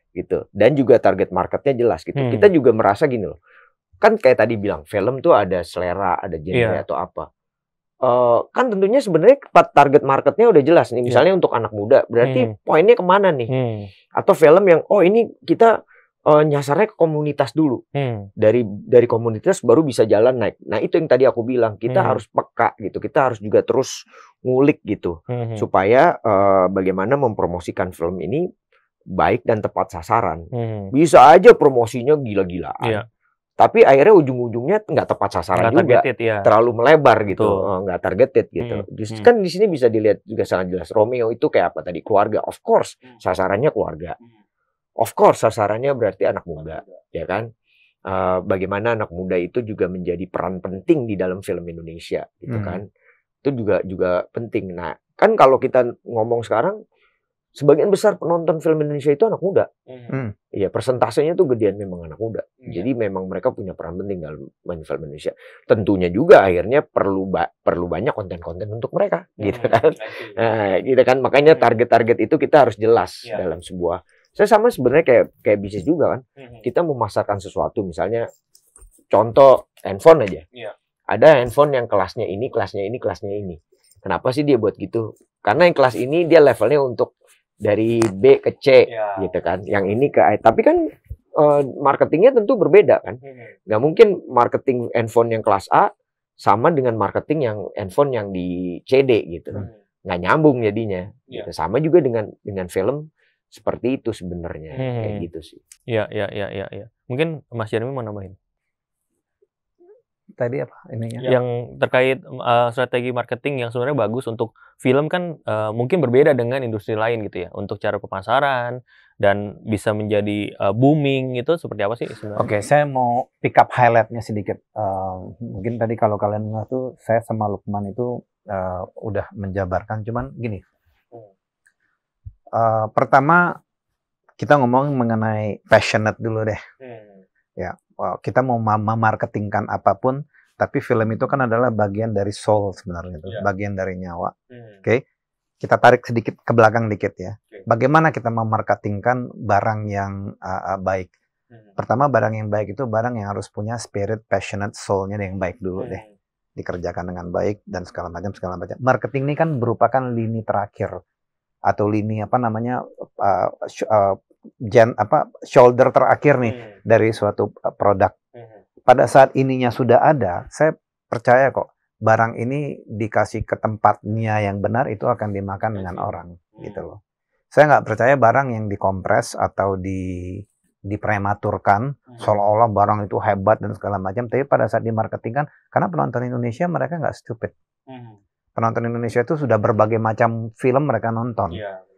Gitu. Dan juga target marketnya jelas gitu. Kita juga merasa gini loh. Kan kayak tadi bilang, film tuh ada selera, ada genre atau apa. Kan tentunya sebenarnya target marketnya udah jelas nih. Misalnya untuk anak muda, berarti poinnya kemana nih? Atau film yang, oh ini kita nyasarnya ke komunitas dulu. Dari komunitas baru bisa jalan naik. Nah itu yang tadi aku bilang, kita harus peka gitu. Kita harus juga terus ngulik gitu. Supaya bagaimana mempromosikan film ini baik dan tepat sasaran. Bisa aja promosinya gila-gilaan. Tapi akhirnya ujung-ujungnya nggak tepat sasaran juga. Terlalu melebar gitu. Nggak targeted gitu. Kan di sini bisa dilihat juga sangat jelas. Romeo itu kayak apa tadi? Keluarga. Of course, sasarannya keluarga. Of course, sasarannya berarti anak muda, ya kan? Bagaimana anak muda itu juga menjadi peran penting di dalam film Indonesia, gitu kan? Itu juga penting. Nah, kan kalau kita ngomong sekarang, sebagian besar penonton film Indonesia itu anak muda. Iya, persentasenya tuh gedean memang anak muda. Jadi memang mereka punya peran penting dalam film Indonesia. Tentunya juga akhirnya perlu banyak konten-konten untuk mereka, gitu kan? Nah, gitu kan? Makanya target-target itu kita harus jelas dalam sebuah. Saya sama sebenarnya kayak bisnis juga kan. Kita memasarkan sesuatu, misalnya contoh handphone aja. Ada handphone yang kelasnya ini, kelasnya ini, kelasnya ini. Kenapa sih dia buat gitu? Karena yang kelas ini dia levelnya untuk dari B ke C gitu kan. Yang ini ke A. Tapi kan marketingnya tentu berbeda kan. Nggak mungkin marketing handphone yang kelas A sama dengan marketing yang handphone yang di CD gitu. Nggak nyambung jadinya. Gitu. Sama juga dengan film. Seperti itu sebenarnya, kayak gitu sih. Iya. Mungkin Mas Jeremy mau nambahin? Tadi apa ininya? Yang terkait strategi marketing yang sebenarnya bagus untuk film kan mungkin berbeda dengan industri lain gitu ya. Untuk cara pemasaran dan bisa menjadi booming itu seperti apa sih sebenarnya? Oke, saya mau pick up highlightnya sedikit. Mungkin tadi kalau kalian nggak tuh, saya sama Lukman itu udah menjabarkan. Cuman gini. Pertama kita ngomong mengenai passionate dulu deh. Ya, kita mau memarketingkan apapun, tapi film itu kan adalah bagian dari soul sebenarnya itu, bagian dari nyawa. Oke. Kita tarik sedikit ke belakang dikit ya. Bagaimana kita memarketingkan barang yang baik? Pertama, barang yang baik itu barang yang harus punya spirit, passionate, soul-nya yang baik dulu deh. Dikerjakan dengan baik dan segala macam. Marketing ini kan merupakan lini terakhir atau lini shoulder terakhir nih dari suatu produk. Pada saat ininya sudah ada, saya percaya kok barang ini dikasih ke tempatnya yang benar itu akan dimakan dengan orang gitu loh. Saya nggak percaya barang yang dikompres atau diprematurkan seolah-olah barang itu hebat dan segala macam, tapi pada saat dimarketingkan, karena penonton Indonesia mereka nggak stupid. Penonton Indonesia itu sudah berbagai macam film mereka nonton.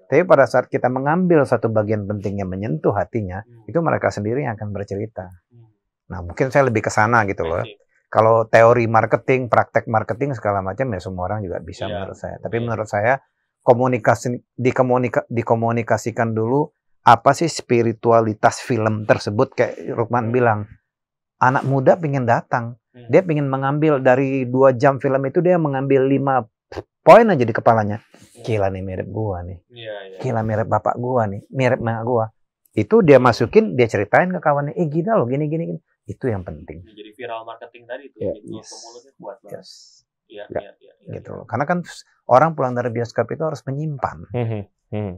Tapi pada saat kita mengambil satu bagian penting yang menyentuh hatinya, itu mereka sendiri yang akan bercerita. Nah, mungkin saya lebih ke sana gitu loh. Kalau teori marketing, praktek marketing segala macam ya semua orang juga bisa menurut saya. Tapi menurut saya dikomunikasikan dulu apa sih spiritualitas film tersebut, kayak Lukman bilang. Anak muda pengen datang. Dia ingin mengambil dari 2 jam film itu, dia mengambil 5 poin aja di kepalanya. Gila nih, mirip gua nih. Gila, mirip bapak gua nih, mirip mak gua. Itu dia masukin, dia ceritain ke kawannya, gila loh, gini. Itu yang penting. Jadi viral marketing tadi tuh, mulutnya kuat banget. Iya. Gitu. Karena kan orang pulang dari bioskop itu harus menyimpan.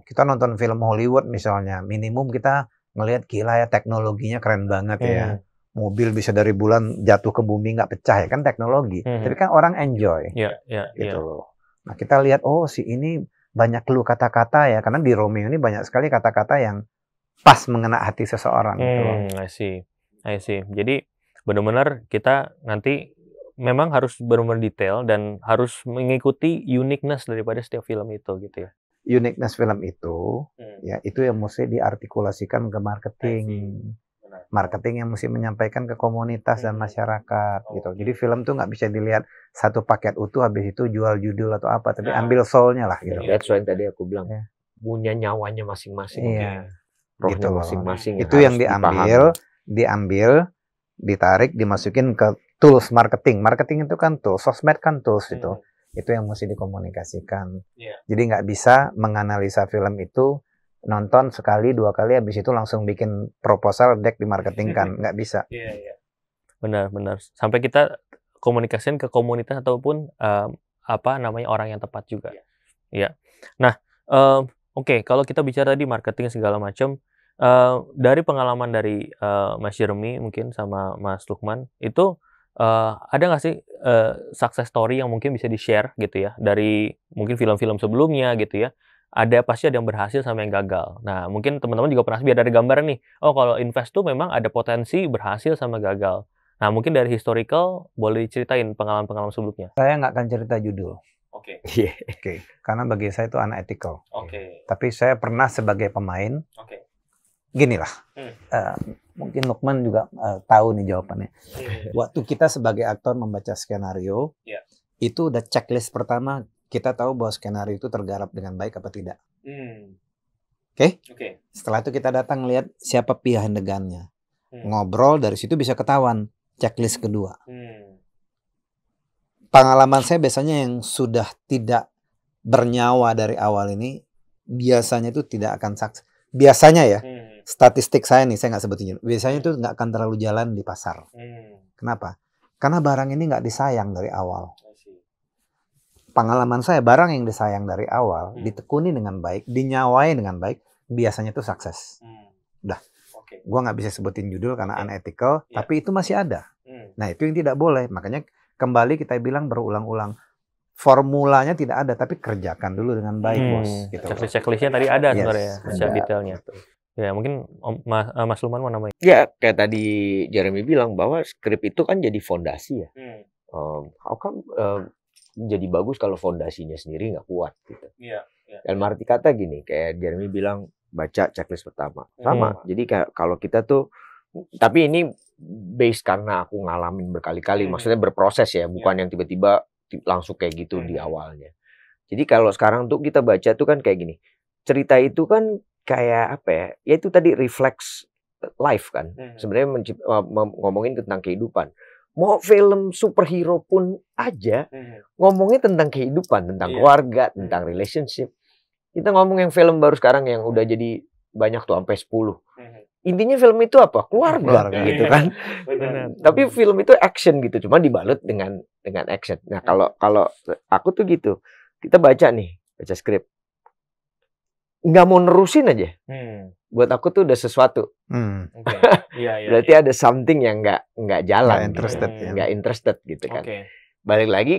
Kita nonton film Hollywood misalnya, minimum kita ngelihat gila ya, teknologinya keren banget ya. Mobil bisa dari bulan jatuh ke bumi nggak pecah ya, kan teknologi. Tapi kan orang enjoy. Gitu loh. Nah, kita lihat, oh si ini banyak clue kata-kata ya, karena di Romeo ini banyak sekali kata-kata yang pas mengena hati seseorang. Gitu loh. I see. Jadi benar-benar kita nanti memang harus benar-benar detail dan harus mengikuti uniqueness daripada setiap film itu gitu ya. Uniqueness film itu, ya itu yang mesti diartikulasikan ke marketing. Marketing yang mesti menyampaikan ke komunitas dan masyarakat gitu. Jadi film tuh nggak bisa dilihat satu paket utuh habis itu jual judul atau apa, tapi ambil soul-nya lah gitu. That's why tadi aku bilang punya nyawanya masing-masing. Rohnya Gitu masing-masing. Itu yang diambil, ditarik, dimasukin ke tools marketing. Marketing itu kan tools, sosmed kan tools itu. Itu yang mesti dikomunikasikan. Jadi nggak bisa menganalisa film itu nonton sekali 2 kali habis itu langsung bikin proposal deck di marketing kan, nggak bisa. Benar. Sampai kita komunikasiin ke komunitas ataupun orang yang tepat juga. Nah, oke, kalau kita bicara tadi marketing segala macam, dari pengalaman dari Mas Jeremy mungkin sama Mas Lukman itu ada nggak sih success story yang mungkin bisa di-share gitu ya dari mungkin film-film sebelumnya gitu ya? Pasti ada yang berhasil sama yang gagal. Nah, mungkin teman-teman juga pernah biar ada gambaran nih. Oh, kalau invest tuh memang ada potensi berhasil sama gagal. Nah, mungkin dari historical boleh diceritain pengalaman-pengalaman sebelumnya. Saya nggak akan cerita judul. Oke. Karena bagi saya itu unethical. Tapi saya pernah sebagai pemain. Gini lah. Mungkin Lukman juga tahu nih jawabannya. Waktu kita sebagai aktor membaca skenario, itu udah checklist pertama. Kita tahu bahwa skenario itu tergarap dengan baik apa tidak. Oke? Setelah itu kita datang lihat siapa pihak handegannya. Ngobrol, dari situ bisa ketahuan. Checklist kedua. Pengalaman saya biasanya yang sudah tidak bernyawa dari awal ini, biasanya itu tidak akan sukses. Biasanya ya, statistik saya nih, saya nggak sebutin. Biasanya itu nggak akan terlalu jalan di pasar. Kenapa? Karena barang ini nggak disayang dari awal. Pengalaman saya, barang yang disayang dari awal, ditekuni dengan baik, dinyawai dengan baik, biasanya itu sukses. Udah, gue nggak bisa sebutin judul karena unethical, tapi itu masih ada. Nah, itu yang tidak boleh. Makanya kembali kita bilang berulang-ulang, formulanya tidak ada, tapi kerjakan dulu dengan baik, bos. Gitu. Checklist-checklistnya tadi ada sebenarnya, secara detailnya. Ya, mungkin Mas Lukman mau namanya. Ya, kayak tadi Jeremy bilang bahwa skrip itu kan jadi fondasi ya. How come jadi bagus kalau fondasinya sendiri nggak kuat gitu. Dalam arti kata gini, kayak Jeremy bilang baca checklist pertama. Sama. Jadi kalau kita tuh, tapi ini based karena aku ngalamin berkali-kali, maksudnya berproses ya, bukan yang tiba-tiba langsung kayak gitu di awalnya. Jadi kalau sekarang tuh kita baca tuh kan kayak gini. Cerita itu kan kayak apa ya? Ya itu tadi refleks life kan. Sebenarnya ngomongin tentang kehidupan. Mau film superhero pun aja ngomongnya tentang kehidupan, tentang keluarga, tentang relationship. Kita ngomong yang film baru sekarang yang udah jadi banyak tuh sampai 10. Intinya film itu apa? Keluarga gitu kan. Tapi film itu action gitu, cuma dibalut dengan action. Nah, kalau aku tuh gitu. Kita baca skrip. Nggak mau nerusin aja. Buat aku tuh udah sesuatu. Berarti ada something yang nggak jalan, nggak interested gitu kan. Balik lagi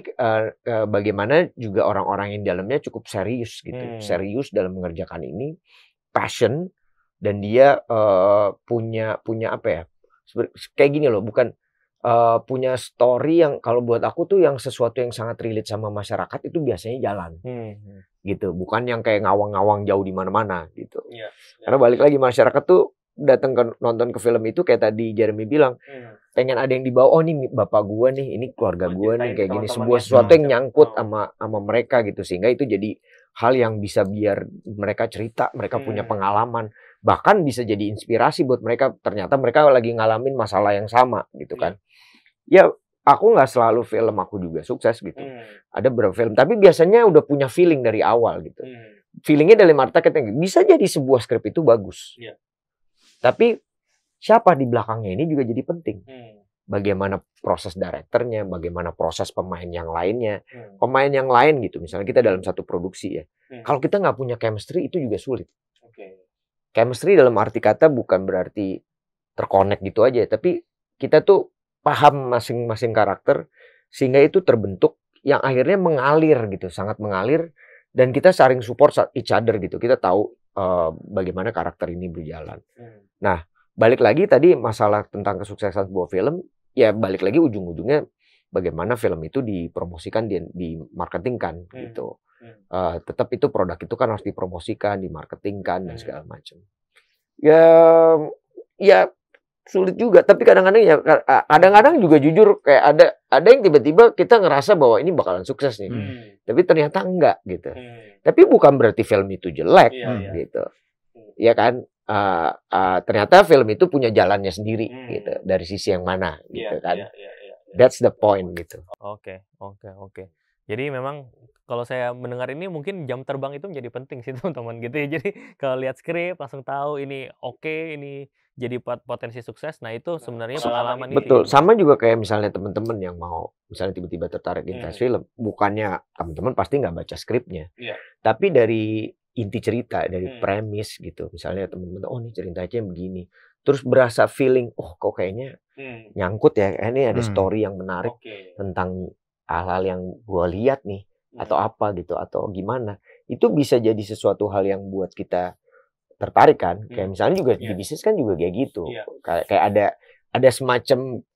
bagaimana juga orang-orang yang di dalamnya cukup serius gitu, serius dalam mengerjakan ini, passion, dan dia punya apa ya? Kayak gini loh, bukan punya story yang kalau buat aku tuh yang sesuatu yang sangat relate sama masyarakat itu biasanya jalan. Gitu, bukan yang kayak ngawang-ngawang jauh di mana-mana gitu. Karena balik lagi masyarakat tuh datang nonton ke film itu kayak tadi Jeremy bilang, pengen ada yang dibawa, oh ini bapak gua nih, ini keluarga gua nih, kayak gini, sesuatu yang nyangkut sama mereka gitu, sehingga itu jadi hal yang bisa biar mereka cerita, mereka punya pengalaman, bahkan bisa jadi inspirasi buat mereka, ternyata mereka lagi ngalamin masalah yang sama gitu kan. Ya aku nggak selalu film aku juga sukses gitu. Ada beberapa film, tapi biasanya udah punya feeling dari awal gitu. Feelingnya dalam arti katanya bisa jadi sebuah skrip itu bagus. Tapi siapa di belakangnya ini juga jadi penting. Bagaimana proses direkturnya, bagaimana proses pemain yang lainnya. Pemain yang lain gitu, misalnya kita dalam satu produksi ya. Kalau kita nggak punya chemistry itu juga sulit. Chemistry dalam arti kata bukan berarti terkonek gitu aja, tapi kita tuh paham masing-masing karakter sehingga itu terbentuk yang akhirnya mengalir gitu, sangat mengalir, dan kita saling support each other gitu. Kita tahu bagaimana karakter ini berjalan. Nah, balik lagi tadi masalah tentang kesuksesan sebuah film, ya balik lagi ujung-ujungnya bagaimana film itu dipromosikan, dimarketingkan gitu. Tetap itu produk itu kan harus dipromosikan, dimarketingkan dan segala macam. Ya sulit juga, tapi kadang-kadang juga jujur kayak ada yang tiba-tiba kita ngerasa bahwa ini bakalan sukses nih. Tapi ternyata enggak gitu. Tapi bukan berarti film itu jelek gitu. Ya kan? Ternyata film itu punya jalannya sendiri gitu, dari sisi yang mana gitu kan. That's the point gitu. Oke. Jadi memang kalau saya mendengar ini mungkin jam terbang itu menjadi penting sih teman-teman gitu ya. Jadi kalau lihat skrip langsung tahu ini ini jadi potensi sukses. Nah itu sebenarnya pengalaman itu. Betul. Sama juga kayak misalnya teman-teman yang mau misalnya tiba-tiba tertarik invest film, bukannya teman-teman pasti nggak baca skripnya, tapi dari inti cerita, dari premis gitu. Misalnya teman-teman, oh ini ceritanya begini. Terus berasa feeling, oh kok kayaknya nyangkut ya, ini ada story yang menarik tentang hal-hal yang gue lihat nih, atau apa gitu, atau gimana. Itu bisa jadi sesuatu hal yang buat kita tertarik kan. Kayak misalnya juga di bisnis kan juga kayak gitu. Kayak ada semacam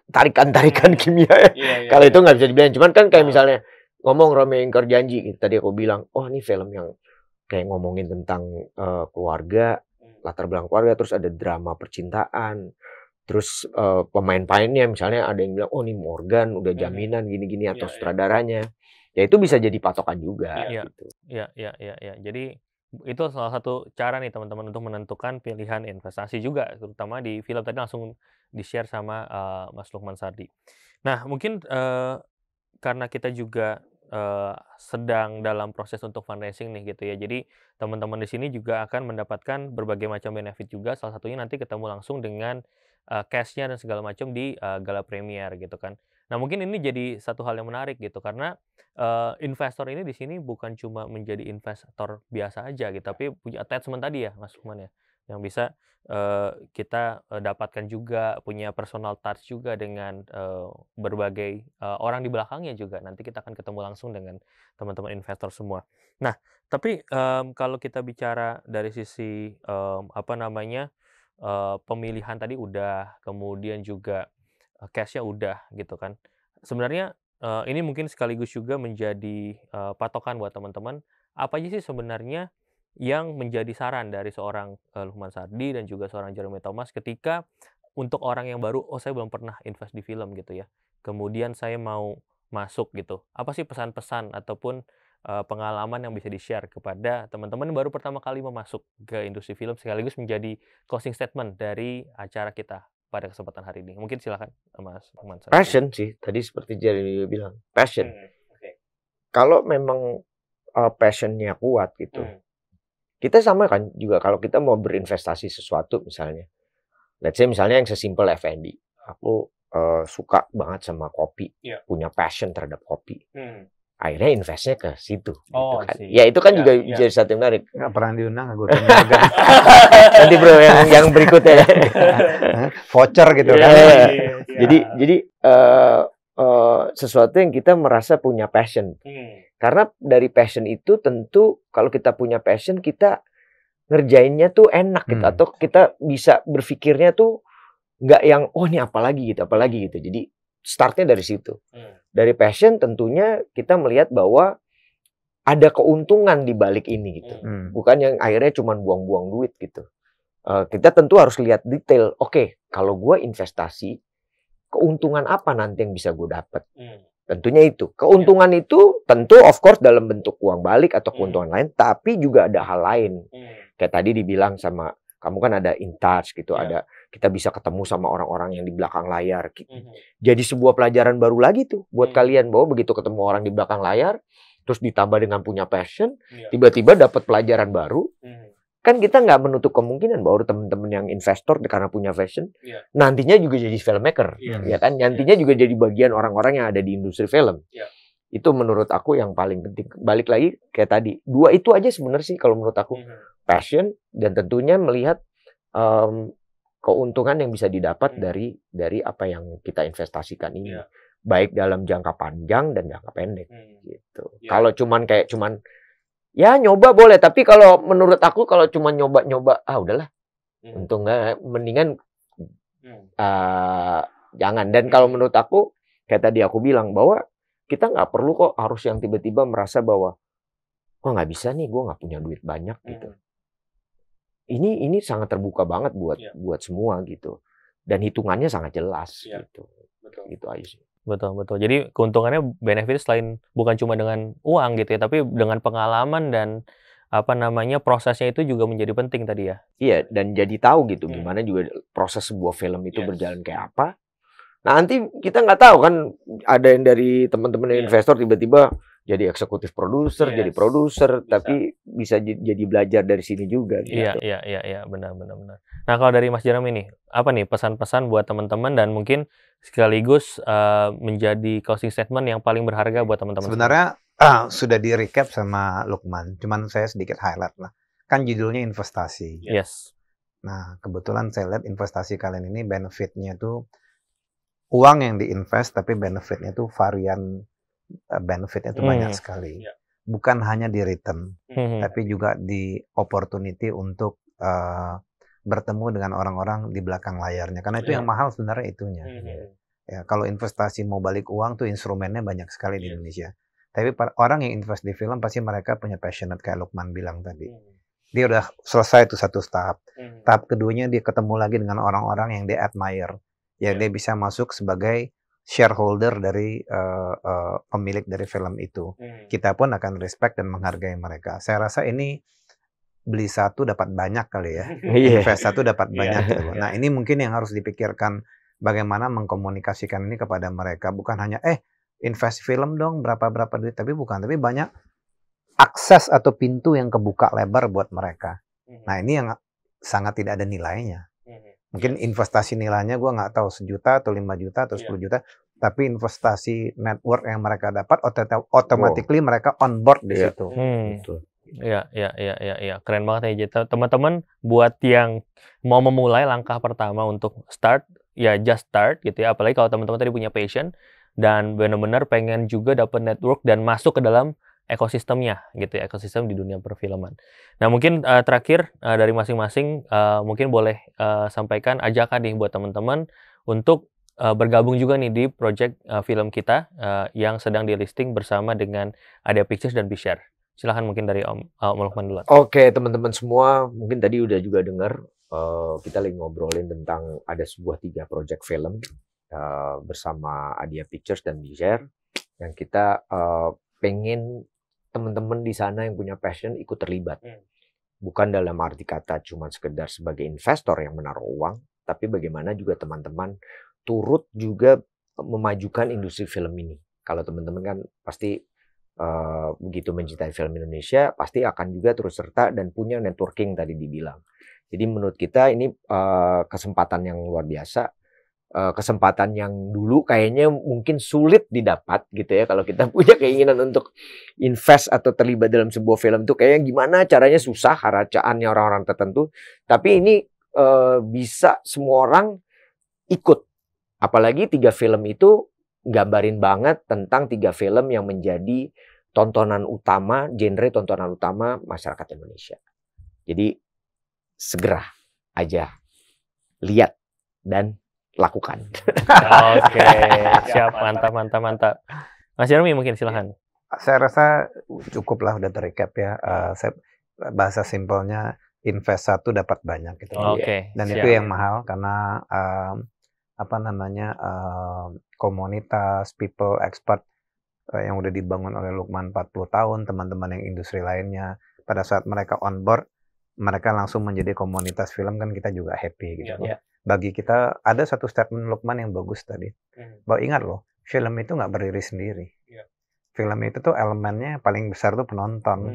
tarikan-tarikan kimia ya. Kalau itu nggak bisa dibilang. Cuman kan kayak misalnya ngomong Romeo Ingkar Janji, gitu. Tadi aku bilang, oh ini film yang kayak ngomongin tentang keluarga, latar belakang keluarga, terus ada drama percintaan, terus pemain-pemainnya misalnya ada yang bilang, oh ini Morgan udah jaminan gini-gini, atau sutradaranya, ya itu bisa jadi patokan juga. Gitu. Jadi itu salah satu cara nih teman-teman untuk menentukan pilihan investasi juga, terutama di film tadi langsung di-share sama Mas Lukman Sardi. Nah mungkin karena kita juga sedang dalam proses untuk fundraising nih gitu ya. Jadi teman-teman di sini juga akan mendapatkan berbagai macam benefit juga. Salah satunya nanti ketemu langsung dengan cash-nya dan segala macam di gala premier gitu kan. Nah mungkin ini jadi satu hal yang menarik gitu karena investor ini di sini bukan cuma menjadi investor biasa aja gitu, tapi punya attachment tadi ya Mas Lukman ya, yang bisa kita dapatkan juga, punya personal touch juga dengan berbagai orang di belakangnya juga. Nanti kita akan ketemu langsung dengan teman-teman investor semua. Nah, tapi kalau kita bicara dari sisi pemilihan tadi udah, kemudian juga cash-nya udah gitu kan. Sebenarnya ini mungkin sekaligus juga menjadi patokan buat teman-teman. Apa aja sih sebenarnya yang menjadi saran dari seorang Lukman Sardi dan juga seorang Jeremy Thomas ketika untuk orang yang baru, oh saya belum pernah invest di film gitu ya. Kemudian saya mau masuk gitu. Apa sih pesan-pesan ataupun pengalaman yang bisa di-share kepada teman-teman yang baru pertama kali mau masuk ke industri film sekaligus menjadi closing statement dari acara kita pada kesempatan hari ini. Mungkin silakan Mas Lukman Sardi. Passion sih, tadi seperti Jeremy bilang, passion. Kalau memang passionnya kuat gitu. Kita sama kan juga kalau kita mau berinvestasi sesuatu misalnya. Let's say misalnya yang sesimpel F&B. Aku suka banget sama kopi. Punya passion terhadap kopi. Akhirnya investnya ke situ. Oh, gitu kan. Ya itu kan juga jadi satu yang menarik. Nggak pernah diundang, aku nanti bro yang berikutnya. Voucher gitu kan. Jadi sesuatu yang kita merasa punya passion. Karena dari passion itu tentu kalau kita punya passion kita ngerjainnya tuh enak gitu, atau kita bisa berpikirnya tuh nggak yang oh ini apalagi gitu. Jadi startnya dari situ. Dari passion tentunya kita melihat bahwa ada keuntungan di balik ini gitu. Bukan yang akhirnya cuma buang-buang duit gitu. Kita tentu harus lihat detail. Oke, kalau gue investasi, keuntungan apa nanti yang bisa gue dapat? Tentunya itu. Keuntungan itu tentu of course dalam bentuk uang balik atau keuntungan lain, tapi juga ada hal lain. Kayak tadi dibilang sama kamu kan ada in touch gitu, ada kita bisa ketemu sama orang-orang yang di belakang layar. Jadi sebuah pelajaran baru lagi tuh buat kalian, bahwa begitu ketemu orang di belakang layar, terus ditambah dengan punya passion, tiba-tiba dapat pelajaran baru. Kan kita nggak menutup kemungkinan bahwa teman-teman yang investor karena punya passion, nantinya juga jadi filmmaker, ya kan? Nantinya juga jadi bagian orang-orang yang ada di industri film. Itu menurut aku yang paling penting. Balik lagi kayak tadi, 2 itu aja sebenarnya sih kalau menurut aku. Passion dan tentunya melihat keuntungan yang bisa didapat dari apa yang kita investasikan ini. Baik dalam jangka panjang dan jangka pendek gitu. Kalau cuman ya nyoba boleh, tapi kalau menurut aku kalau cuma nyoba-nyoba, udahlah. Untung nggak, mendingan jangan. Dan kalau menurut aku kayak tadi aku bilang bahwa kita nggak perlu kok harus yang tiba-tiba merasa bahwa nggak bisa nih, gue nggak punya duit banyak gitu. Ini sangat terbuka banget buat semua gitu, dan hitungannya sangat jelas gitu. Gitu aja sih. Betul. Jadi keuntungannya, benefit selain bukan cuma dengan uang gitu ya, tapi dengan pengalaman dan prosesnya itu juga menjadi penting tadi ya. Iya, dan jadi tahu gitu gimana juga proses sebuah film itu berjalan kayak apa. Nah, nanti kita nggak tahu kan, ada yang dari teman-teman investor tiba-tiba jadi eksekutif produser, jadi produser, tapi bisa jadi belajar dari sini juga. Gitu. Iya, benar. Nah, kalau dari Mas Jeremy nih, apa nih pesan-pesan buat teman-teman dan mungkin sekaligus menjadi closing statement yang paling berharga buat teman-teman? Sebenarnya sudah di-recap sama Lukman, cuman saya sedikit highlight lah. Kan judulnya investasi. Yes. Nah, kebetulan saya lihat investasi kalian ini benefitnya tuh uang yang diinvest, tapi benefitnya tuh varian benefitnya tuh banyak sekali. Bukan hanya di return, tapi juga di opportunity untuk bertemu dengan orang-orang di belakang layarnya. Karena itu yang mahal sebenarnya itunya. Ya, kalau investasi mau balik uang tuh instrumennya banyak sekali di Indonesia. Tapi orang yang invest di film pasti mereka punya passionate kayak Lukman bilang tadi. Dia udah selesai tuh satu tahap. Tahap keduanya dia ketemu lagi dengan orang-orang yang dia admire. Ya dia bisa masuk sebagai shareholder dari pemilik dari film itu. Kita pun akan respect dan menghargai mereka. Saya rasa ini beli satu dapat banyak kali ya. Invest satu dapat banyak gitu. Nah, ini mungkin yang harus dipikirkan, bagaimana mengkomunikasikan ini kepada mereka. Bukan hanya invest film dong berapa duit, tapi bukan, tapi banyak akses atau pintu yang kebuka lebar buat mereka. Nah, ini yang sangat tidak ada nilainya. Mungkin investasi nilainya gue nggak tahu 1 juta atau 5 juta atau 10 juta, tapi investasi network yang mereka dapat automatically mereka on board di situ. Iya, keren banget ya. Teman-teman buat yang mau memulai langkah pertama untuk start, ya just start gitu ya. Apalagi kalau teman-teman tadi punya passion dan benar-benar pengen juga dapat network dan masuk ke dalam ekosistemnya gitu ya, ekosistem di dunia perfilman. Nah, mungkin terakhir dari masing-masing mungkin boleh sampaikan ajakan nih buat teman-teman untuk bergabung juga nih di project film kita yang sedang di listing bersama dengan Adia Pictures dan Bishare. Silahkan mungkin dari Om Lukman duluan. Oke, teman-teman semua, mungkin tadi udah juga dengar kita lagi ngobrolin tentang ada sebuah 3 project film bersama Adia Pictures dan Bishare yang kita pengen teman-teman di sana yang punya passion ikut terlibat. Bukan dalam arti kata cuma sekedar sebagai investor yang menaruh uang, tapi bagaimana juga teman-teman turut juga memajukan industri film ini. Kalau teman-teman kan pasti begitu mencintai film Indonesia, pasti akan juga terus serta dan punya networking tadi dibilang. Jadi menurut kita ini kesempatan yang luar biasa. Kesempatan yang dulu kayaknya mungkin sulit didapat gitu ya, kalau kita punya keinginan untuk invest atau terlibat dalam sebuah film itu kayaknya gimana caranya susah, haracaannya orang-orang tertentu, tapi ini bisa semua orang ikut, apalagi 3 film itu gambarin banget tentang 3 film yang menjadi tontonan utama, genre tontonan utama masyarakat Indonesia. Jadi segera aja lihat dan lakukan. Oke, siap, mantap. Mas Jeremy mungkin silahkan. Saya rasa cukup lah udah terrecap ya. Bahasa simpelnya invest 1 dapat banyak gitu. Dan siap. Itu yang mahal karena komunitas, people, expert yang udah dibangun oleh Lukman 40 tahun, teman-teman yang industri lainnya, pada saat mereka on board, mereka langsung menjadi komunitas film, kan kita juga happy gitu. bagi kita ada satu statement Lukman yang bagus tadi. Bahwa ingat loh, film itu nggak berdiri sendiri. Film itu tuh elemennya paling besar tuh penonton.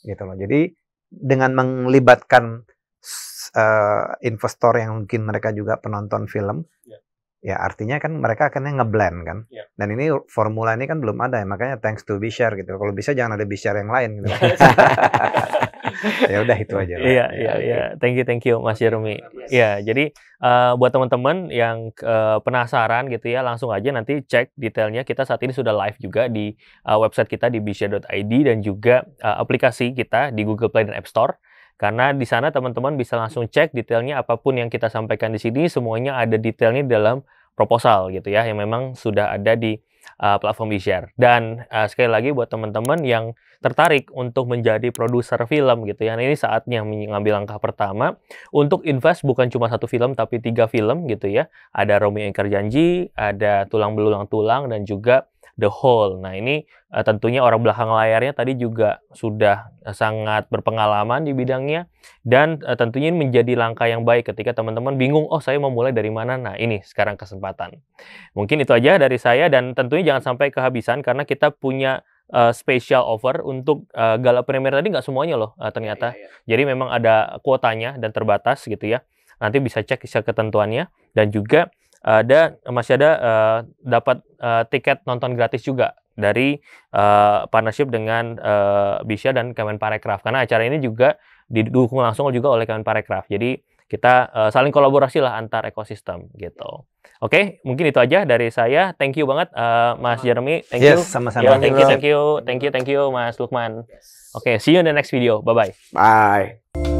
Gitu loh. Jadi dengan melibatkan investor yang mungkin mereka juga penonton film, ya artinya kan mereka akhirnya ngeblend kan. Dan ini formula ini kan belum ada ya, makanya thanks to Bishar gitu. Kalau bisa jangan ada Bishar yang lain gitu. Ya udah itu aja. Iya. Thank you Mas Jeremy. Ya, jadi buat teman-teman yang penasaran gitu ya, langsung aja nanti cek detailnya. Kita saat ini sudah live juga di website kita di bishar.id dan juga aplikasi kita di Google Play dan App Store. Karena di sana teman-teman bisa langsung cek detailnya, apapun yang kita sampaikan di sini semuanya ada detailnya dalam proposal gitu ya, yang memang sudah ada di platform Bishar. Dan sekali lagi buat teman-teman yang tertarik untuk menjadi produser film gitu ya, ini saatnya mengambil langkah pertama untuk invest bukan cuma 1 film tapi 3 film gitu ya. Ada Romeo Ingkar Janji, ada Tulang Belulang Tulang, dan juga The Hole. Nah ini tentunya orang belakang layarnya tadi juga sudah sangat berpengalaman di bidangnya, dan tentunya ini menjadi langkah yang baik ketika teman-teman bingung, oh saya mau mulai dari mana. Nah ini sekarang kesempatan. Mungkin itu aja dari saya, dan tentunya jangan sampai kehabisan karena kita punya special offer untuk gala premier tadi, nggak semuanya loh ternyata. Jadi memang ada kuotanya dan terbatas gitu ya. Nanti bisa cek ketentuannya, dan juga masih ada dapat tiket nonton gratis juga dari partnership dengan Bishar dan Kemenparekraf, karena acara ini juga didukung langsung juga oleh Kemenparekraf. Jadi kita saling kolaborasi lah antar ekosistem gitu. Oke, mungkin itu aja dari saya. Thank you banget Mas Jeremy. Thank you. Sama-sama. Thank you Mas Lukman. Oke, see you in the next video. Bye-bye. Bye.